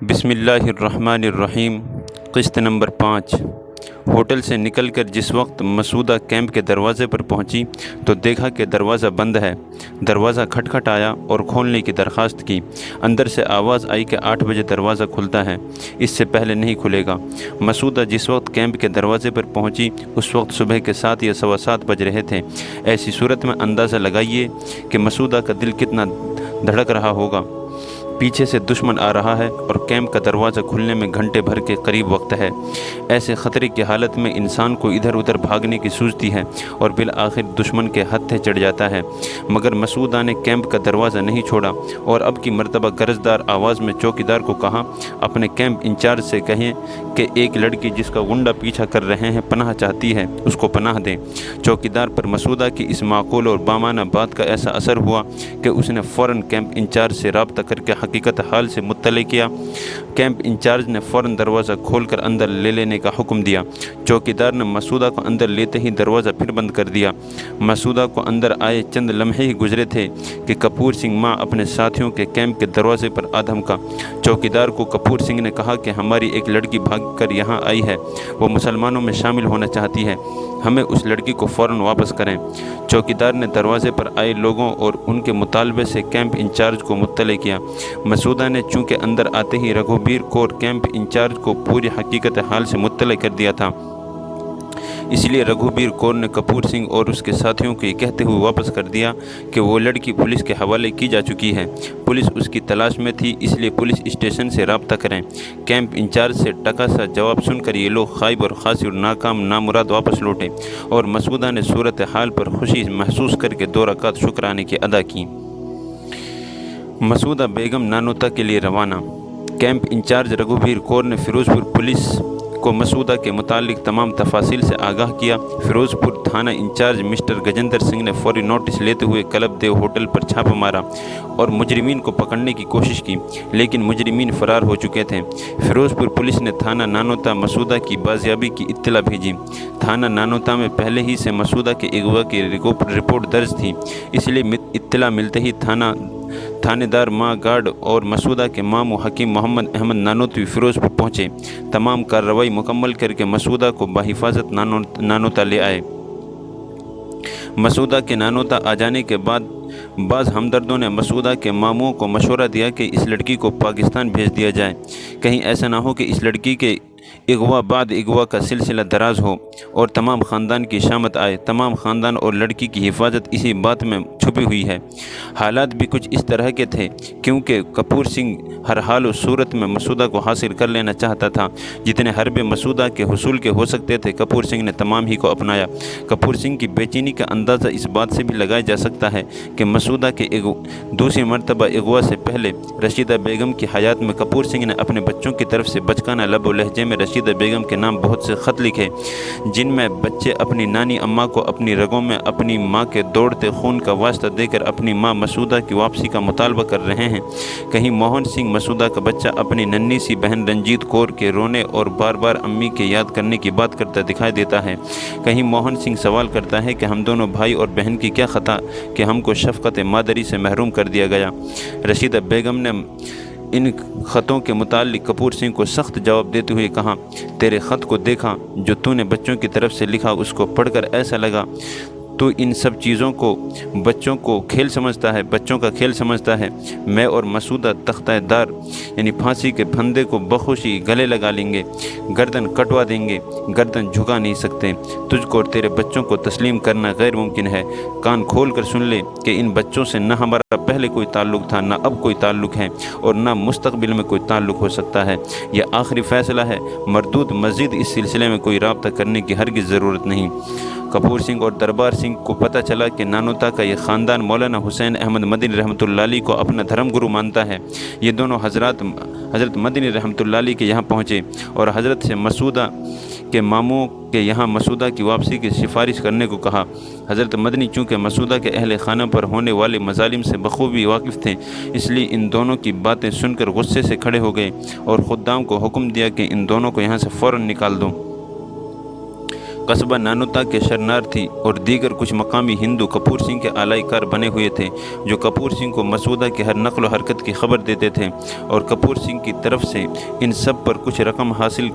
بسم اللہ الرحمن الرحیم۔ قسط نمبر 5۔ ہوٹل سے نکل کر جس وقت مسعودہ کیمپ کے دروازے پر پہنچی تو دیکھا کہ دروازہ بند ہے۔ دروازہ کھٹکھٹایا اور کھولنے کی درخواست کی۔ اندر سے آواز آئی کہ 8 بجے دروازہ کھلتا ہے، اس سے پہلے نہیں کھلے گا۔ مسعودہ جس وقت کیمپ کے دروازے پر پہنچی اس وقت صبح کے 7 یا 7:15 بج رہے تھے۔ ایسی صورت میں اندازہ لگائیے کہ مسعودہ کا دل کتنا دھڑک رہا ہوگا۔ پیچھے سے دشمن آ رہا ہے اور کیمپ کا دروازہ کھلنے میں گھنٹے بھر کے قریب وقت ہے۔ ایسے خطرے کی حالت میں انسان کو ادھر ادھر بھاگنے کی سوچتی ہے اور بالآخر دشمن کے ہتھے چڑھ جاتا ہے، مگر مسعودہ نے کیمپ کا دروازہ نہیں چھوڑا اور اب کی مرتبہ گرجدار آواز میں چوکیدار کو کہا، اپنے کیمپ انچارج سے کہیں کہ ایک لڑکی جس کا غنڈہ پیچھا کر رہے ہیں پناہ چاہتی ہے، اس کو پناہ دیں۔ چوکیدار پر مسعودہ کی اس معقول اور بامانہ بات کا ایسا اثر ہوا کہ اس نے فوراً کیمپ انچارج سے رابطہ کر کے حقیقت حال سے مطلع کیا۔ کیمپ انچارج نے فوراً دروازہ کھول کر اندر لے لینے کا حکم دیا۔ چوکیدار نے مسعودہ کو اندر لیتے ہی دروازہ پھر بند کر دیا۔ مسعودہ کو اندر آئے چند لمحے ہی گزرے تھے کہ کپور سنگھ ماں اپنے ساتھیوں کے کیمپ کے دروازے پر آ دھمکا۔ چوکیدار کو کپور سنگھ نے کہا کہ ہماری ایک لڑکی بھاگ کر یہاں آئی ہے، وہ مسلمانوں میں شامل ہونا چاہتی ہے، ہمیں اس لڑکی کو فوراً واپس کریں۔ چوکیدار نے دروازے پر آئے لوگوں اور ان کے مطالبے سے کیمپ انچارج کو مطلع کیا۔ مسعودہ نے چونکہ اندر آتے ہی رگھوبیر کور کیمپ انچارج کو پوری حقیقت حال سے مطلع کر دیا تھا، اس لیے رگھوبیر کور نے کپور سنگھ اور اس کے ساتھیوں کو یہ کہتے ہوئے واپس کر دیا کہ وہ لڑکی پولیس کے حوالے کی جا چکی ہے، پولیس اس کی تلاش میں تھی، اس لیے پولیس اسٹیشن سے رابطہ کریں۔ کیمپ انچارج سے ٹکا سا جواب سن کر یہ لوگ خائب اور خاسر ناکام نامراد واپس لوٹے اور مسعودہ نے صورتحال پر خوشی محسوس کر کے 2 رکعت شکرانے کی ادا کی۔ مسعودہ بیگم نانوتا کے لیے روانہ۔ کیمپ انچارج رگھوبیر کور نے فیروزپور پولیس کو مسعودہ کے متعلق تمام تفاصیل سے آگاہ کیا۔ فیروزپور تھانہ انچارج مسٹر گجیندر سنگھ نے فوری نوٹس لیتے ہوئے کلب دیو ہوٹل پر چھاپہ مارا اور مجرمین کو پکڑنے کی کوشش کی، لیکن مجرمین فرار ہو چکے تھے۔ فیروزپور پولیس نے تھانہ نانوتا مسعودہ کی بازیابی کی اطلاع بھیجی۔ تھانہ نانوتا میں پہلے ہی سے مسعودہ کے اغوا کی رپورٹ درج تھی، اس لیے اطلاع ملتے ہی تھانے دار ماں گارڈ اور مسعودہ کے ماموں حکیم محمد احمد نانوتوی فیروزپور پہنچے۔ تمام کارروائی مکمل کر کے مسعودہ کو بحفاظت نانوتا لے آئے۔ مسعودہ کے نانوتا آ جانے کے بعد بعض ہمدردوں نے مسعودہ کے ماموں کو مشورہ دیا کہ اس لڑکی کو پاکستان بھیج دیا جائے، کہیں ایسا نہ ہو کہ اس لڑکی کے اغوا بعد اغوا کا سلسلہ دراز ہو اور تمام خاندان کی شامت آئے۔ تمام خاندان اور لڑکی کی حفاظت اسی بات میں چھپی ہوئی ہے۔ حالات بھی کچھ اس طرح کے تھے کیونکہ کپور سنگھ ہر حال و صورت میں مسعودہ کو حاصل کر لینا چاہتا تھا۔ جتنے حربے مسعودہ کے حصول کے ہو سکتے تھے کپور سنگھ نے تمام ہی کو اپنایا۔ کپور سنگھ کی بے چینی کا اندازہ اس بات سے بھی لگایا جا سکتا ہے کہ مسعودہ کے دوسری مرتبہ اغوا سے پہلے رشیدہ بیگم کی حیات میں کپور سنگھ نے اپنے بچوں کی طرف سے بچکانہ لب و لہجے میں رشیدہ بیگم کے نام بہت سے خط لکھے، جن میں بچے اپنی نانی اماں کو اپنی رگوں میں اپنی ماں کے دوڑتے خون کا واسطہ دے کر اپنی ماں مسعودہ کی واپسی کا مطالبہ کر رہے ہیں۔ کہیں موہن سنگھ مسعودہ کا بچہ اپنی ننھی سی بہن رنجیت کور کے رونے اور بار بار امی کے یاد کرنے کی بات کرتا دکھائی دیتا ہے۔ کہیں موہن سنگھ سوال کرتا ہے کہ ہم دونوں بھائی اور بہن کی کیا خطا کہ ہم کو شفقت مادری سے محروم کر دیا گیا۔ رشیدہ بیگم نے ان خطوں کے متعلق کپور سنگھ کو سخت جواب دیتے ہوئے کہا، تیرے خط کو دیکھا جو تو نے بچوں کی طرف سے لکھا، اس کو پڑھ کر ایسا لگا تو ان سب چیزوں کو بچوں کا کھیل سمجھتا ہے۔ میں اور مسعودہ تختہ دار یعنی پھانسی کے پھندے کو بخوشی گلے لگا لیں گے، گردن کٹوا دیں گے، گردن جھکا نہیں سکتے۔ تجھ کو اور تیرے بچوں کو تسلیم کرنا غیر ممکن ہے۔ کان کھول کر سن لے کہ ان بچوں سے نہ ہمارا پہلے کوئی تعلق تھا، نہ اب کوئی تعلق ہے اور نہ مستقبل میں کوئی تعلق ہو سکتا ہے۔ یہ آخری فیصلہ ہے، مردود مزید اس سلسلے میں کوئی رابطہ کرنے کی ہرگز ضرورت نہیں۔ کپور سنگھ اور دربار سنگھ کو پتہ چلا کہ نانوتا کا یہ خاندان مولانا حسین احمد مدنی رحمۃ اللہ علیہ کو اپنا دھرم گرو مانتا ہے۔ یہ دونوں حضرت مدنی رحمۃ اللہ علیہ کے یہاں پہنچے اور حضرت سے مسعودہ کے ماموں کے یہاں مسعودہ کی واپسی کی سفارش کرنے کو کہا۔ حضرت مدنی چونکہ مسعودہ کے اہل خانہ پر ہونے والے مظالم سے بخوبی واقف تھے، اس لیے ان دونوں کی باتیں سن کر غصے سے کھڑے ہو گئے اور خدام کو حکم دیا کہ ان دونوں کو یہاں سے فوراً نکال دو۔ قصبہ نانوتا کے شرنار تھی اور دیگر کچھ مقامی ہندو کپور سنگھ کے آلائی کار بنے ہوئے تھے جو کپور سنگھ کو مسودہ کی ہر نقل و حرکت کی خبر دیتے تھے اور کپور سنگھ کی طرف سے ان سب پر کچھ رقم حاصل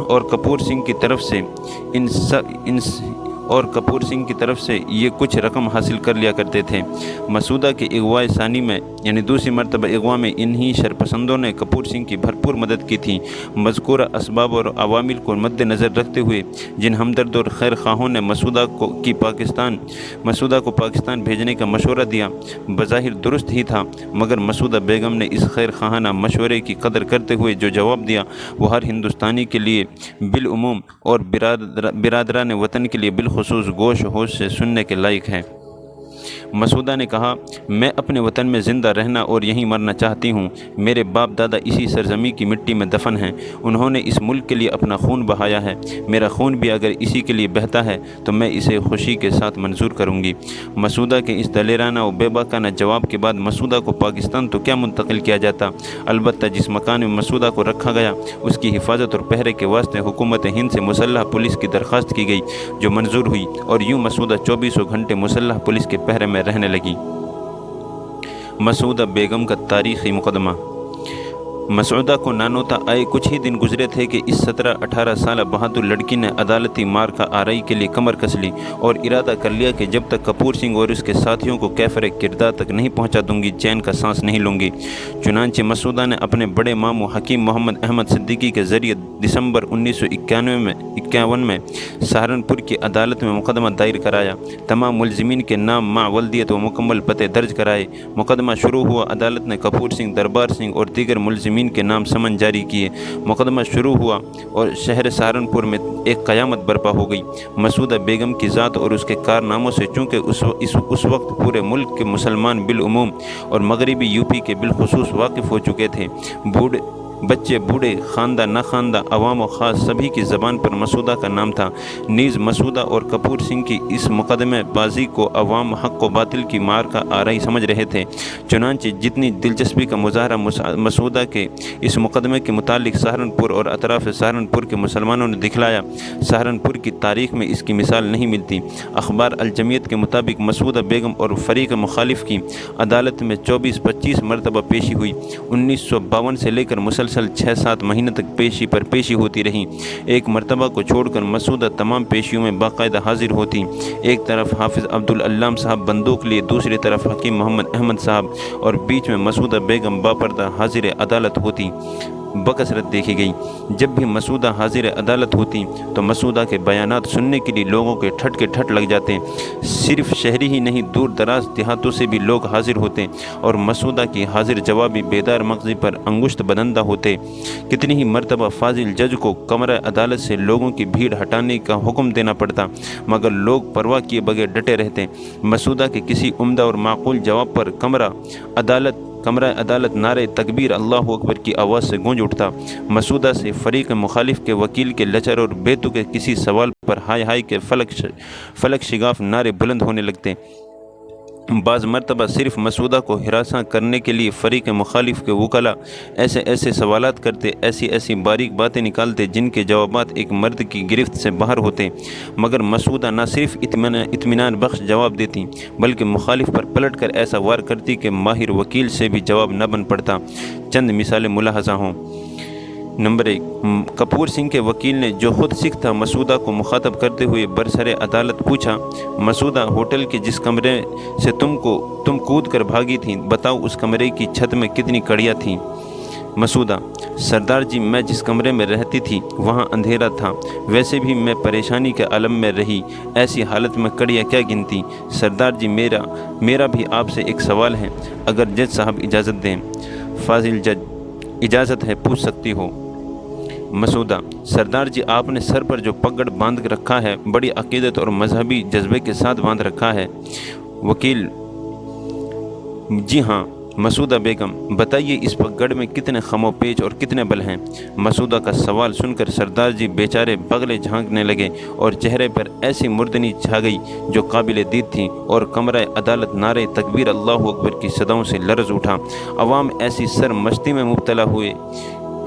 اور کپور سنگھ کی طرف سے یہ کچھ رقم حاصل کر لیا کرتے تھے۔ مسودہ کے اغوا ثانی میں یعنی دوسری مرتبہ اغوا میں انہی شرپسندوں نے کپور سنگھ کی بھرپور مدد کی تھی۔ مذکورہ اسباب اور عوامل کو مد نظر رکھتے ہوئے جن ہمدرد اور خیر خواہوں نے مسودہ کو پاکستان بھیجنے کا مشورہ دیا بظاہر درست ہی تھا، مگر مسودہ بیگم نے اس خیر خواہانہ مشورے کی قدر کرتے ہوئے جو جواب دیا وہ ہر ہندوستانی کے لیے بالعموم اور برادران وطن کے لیے بالخصوص گوش ہوش سے سننے کے لائق ہے۔ مسودہ نے کہا، میں اپنے وطن میں زندہ رہنا اور یہیں مرنا چاہتی ہوں۔ میرے باپ دادا اسی سرزمین کی مٹی میں دفن ہیں۔ انہوں نے اس ملک کے لیے اپنا خون بہایا ہے۔ میرا خون بھی اگر اسی کے لیے بہتا ہے تو میں اسے خوشی کے ساتھ منظور کروں گی۔ مسودہ کے اس دلیرانہ و بے باکانہ جواب کے بعد مسودہ کو پاکستان تو کیا منتقل کیا جاتا، البتہ جس مکان میں مسودہ کو رکھا گیا اس کی حفاظت اور پہرے کے واسطے حکومت ہند سے مسلح پولیس کی درخواست کی گئی جو منظور ہوئی اور یوں مسودہ 24 گھنٹے مسلح پولیس کے پہرے میں رہنے لگی۔ مسودہ بیگم کا تاریخی مقدمہ۔ مسودہ کو نانوتا آئے کچھ ہی دن گزرے تھے کہ اس 17-18 سالہ بہادر لڑکی نے عدالتی مار کا آرائی کے لیے کمر کس لی اور ارادہ کر لیا کہ جب تک کپور سنگھ اور اس کے ساتھیوں کو کیفر کردار تک نہیں پہنچا دوں گی چین کا سانس نہیں لوں گی۔ چنانچہ مسودہ نے اپنے بڑے ماموں حکیم محمد احمد صدیقی کے ذریعے دسمبر 1951 میں سہارنپور کی عدالت میں مقدمہ دائر کرایا۔ تمام ملزمین کے نام مع ولدیت و مکمل پتے درج کرائے۔ مقدمہ شروع ہوا۔ عدالت نے کپور سنگھ، دربار سنگھ اور دیگر ملزمین کے نام سمن جاری کیے۔ مقدمہ شروع ہوا اور شہر سہارنپور میں ایک قیامت برپا ہو گئی۔ مسودہ بیگم کی ذات اور اس کے کارناموں سے چونکہ اس وقت پورے ملک کے مسلمان بالعموم اور مغربی یو پی کے بالخصوص واقف ہو چکے تھے، بچے بوڑھے، خواندہ نہ خواندہ، عوام و خاص سبھی کی زبان پر مسودہ کا نام تھا۔ نیز مسودہ اور کپور سنگھ کی اس مقدمہ بازی کو عوام حق و باطل کی مار کا آرائی سمجھ رہے تھے۔ چنانچہ جتنی دلچسپی کا مظاہرہ مسودہ کے اس مقدمے کے متعلق سہارنپور اور اطراف سہارنپور کے مسلمانوں نے دکھلایا، سہارنپور کی تاریخ میں اس کی مثال نہیں ملتی۔ اخبار الجمعیت کے مطابق مسودہ بیگم اور فریق مخالف کی عدالت میں 24-25 مرتبہ پیشی ہوئی۔ 1952 سے لے کر مسلسل 6-7 مہینے تک پیشی پر پیشی ہوتی رہی۔ ایک مرتبہ کو چھوڑ کر مسودہ تمام پیشیوں میں باقاعدہ حاضر ہوتی۔ ایک طرف حافظ عبدالعلام صاحب بندوق لیے، دوسری طرف حکیم محمد احمد صاحب اور بیچ میں مسودہ بیگم باپردہ حاضر عدالت ہوتی۔ بکثرت دیکھی گئی۔ جب بھی مسودہ حاضر عدالت ہوتی تو مسودہ کے بیانات سننے کے لیے لوگوں کے ٹھٹ لگ جاتے۔ صرف شہری ہی نہیں، دور دراز دیہاتوں سے بھی لوگ حاضر ہوتے اور مسودہ کی حاضر جوابی بیدار مغزی پر انگشت بدندہ ہوتے۔ کتنی ہی مرتبہ فاضل جج کو کمرہ عدالت سے لوگوں کی بھیڑ ہٹانے کا حکم دینا پڑتا، مگر لوگ پرواہ کیے بغیر ڈٹے رہتے۔ مسودہ کے کسی عمدہ اور معقول جواب پر کمرہ عدالت نعرہ تکبیر اللہ اکبر کی آواز سے گونج اٹھتا۔ مسودہ سے فریق مخالف کے وکیل کے لچر اور بیتو کے کسی سوال پر ہائے ہائے کے فلک شگاف نعرے بلند ہونے لگتے۔ بعض مرتبہ صرف مسودہ کو ہراساں کرنے کے لیے فریق مخالف کے وکلاء ایسے سوالات کرتے، ایسی باریک باتیں نکالتے جن کے جوابات ایک مرد کی گرفت سے باہر ہوتے، مگر مسودہ نہ صرف اطمینان بخش جواب دیتی بلکہ مخالف پر پلٹ کر ایسا وار کرتی کہ ماہر وکیل سے بھی جواب نہ بن پڑتا۔ چند مثالیں ملاحظہ ہوں۔ نمبر 1، کپور سنگھ کے وکیل نے جو خود سکھ تھا مسودہ کو مخاطب کرتے ہوئے برسر عدالت پوچھا، مسودہ ہوٹل کے جس کمرے سے تم کود کر بھاگی تھی، بتاؤ اس کمرے کی چھت میں کتنی کڑیاں تھیں؟ مسودہ: سردار جی، میں جس کمرے میں رہتی تھی وہاں اندھیرا تھا، ویسے بھی میں پریشانی کے عالم میں رہی، ایسی حالت میں کڑیاں کیا گنتی؟ سردار جی، میرا بھی آپ سے ایک سوال ہے، اگر جج صاحب اجازت دیں۔ فاضل جج: اجازت ہے، پوچھ سکتی ہو۔ مسودہ: سردار جی، آپ نے سر پر جو پگڑ باندھ رکھا ہے بڑی عقیدت اور مذہبی جذبے کے ساتھ باندھ رکھا ہے۔ وکیل: جی ہاں۔ مسودہ بیگم: بتائیے اس پگڑ میں کتنے خم و پیچ اور کتنے بل ہیں؟ مسودہ کا سوال سن کر سردار جی بیچارے بغلے جھانکنے لگے اور چہرے پر ایسی مردنی چھا گئی جو قابل دید تھی اور کمرہ عدالت نعرہ تکبیر اللہ اکبر کی صداؤں سے لرز اٹھا۔ عوام ایسی سر مشتی میں مبتلا ہوئے